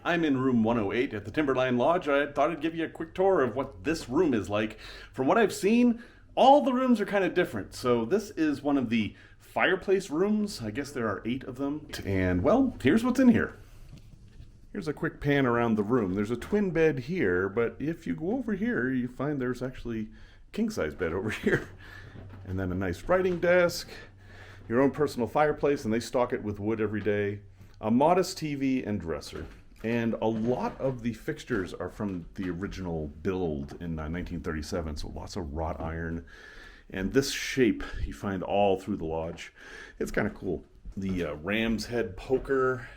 I'm in room 108 at the Timberline Lodge. I thought I'd give you a quick tour of what this room is like. From what I've seen, all the rooms are kind of different. So this is one of the fireplace rooms. I guess there are 8 of them. And well, here's what's in here. Here's a quick pan around the room. There's a twin bed here, but if you go over here, you find there's actually a king-size bed over here. And then a nice writing desk, your own personal fireplace, and they stock it with wood every day. A modest TV and dresser. And a lot of the fixtures are from the original build in 1937, so lots of wrought iron. And this shape you find all through the lodge. It's kind of cool. The ram's head poker,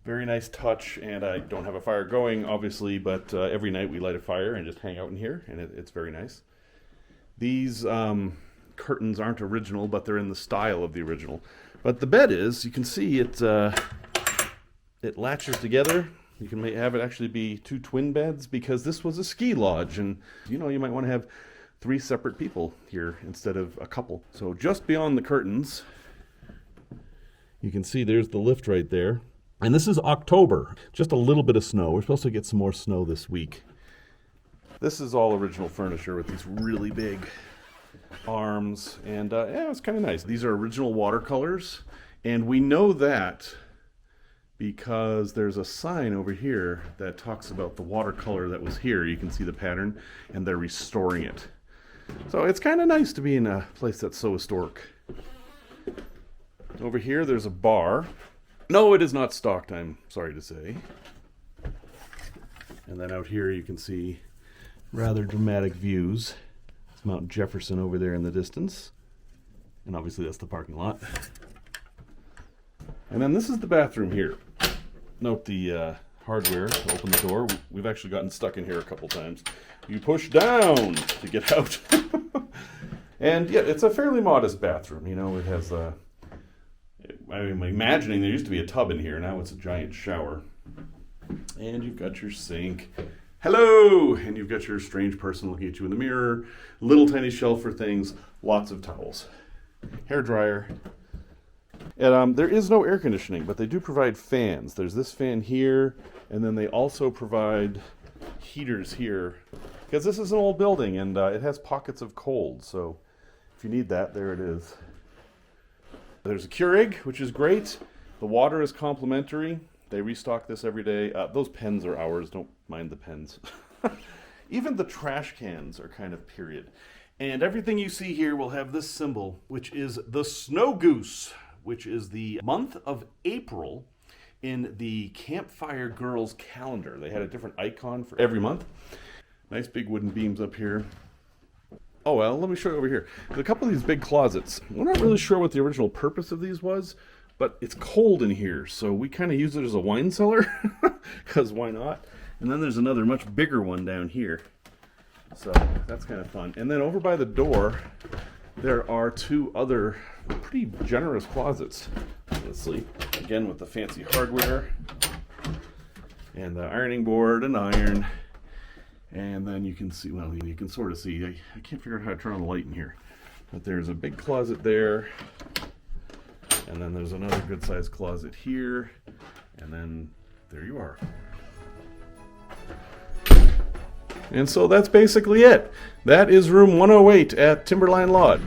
very nice touch. And I don't have a fire going, obviously, but every night we light a fire and just hang out in here, and it's very nice. These curtains aren't original, but they're in the style of the original. But the bed is, you can see it latches together. You can have it actually be 2 twin beds because this was a ski lodge, and you might want to have 3 separate people here instead of a couple. So just beyond the curtains, you can see there's the lift right there. And this is October, just a little bit of snow. We're supposed to get some more snow this week. This is all original furniture with these really big arms, and yeah, it's kind of nice. These are original watercolors, and we know that because there's a sign over here that talks about the watercolor that was here. You can see the pattern, and they're restoring it. So it's kind of nice to be in a place that's so historic. Over here, there's a bar. No, it is not stocked, I'm sorry to say. And then out here, you can see rather dramatic views. It's Mount Jefferson over there in the distance. And obviously, that's the parking lot. And then this is the bathroom here. Note the hardware to open the door. We've actually gotten stuck in here a couple times. You push down to get out. And yeah, it's a fairly modest bathroom. It has I'm imagining there used to be a tub in here. Now it's a giant shower. And you've got your sink. Hello! And you've got your strange person looking at you in the mirror. Little tiny shelf for things. Lots of towels. Hair dryer. And there is no air conditioning, but they do provide fans. There's this fan here, and then they also provide heaters here, because this is an old building, and it has pockets of cold, so if you need that, there it is. There's a Keurig, which is great. The water is complimentary. They restock this every day. Those pens are ours. Don't mind the pens. Even the trash cans are kind of period. And everything you see here will have this symbol, which is the snow goose, which is the month of April in the Campfire Girls calendar. They had a different icon for every month. Nice big wooden beams up here. Oh, well, let me show you over here. There's a couple of these big closets. We're not really sure what the original purpose of these was, but it's cold in here, so we kind of use it as a wine cellar, because why not? And then there's another much bigger one down here. So that's kind of fun. And then over by the door, there are 2 other pretty generous closets, honestly. Again, with the fancy hardware and the ironing board and iron. And then you can see, well, you can sort of see, I can't figure out how to turn on the light in here. But there's a big closet there. And then there's another good-sized closet here. And then there you are. And so that's basically it. That is room 108 at Timberline Lodge.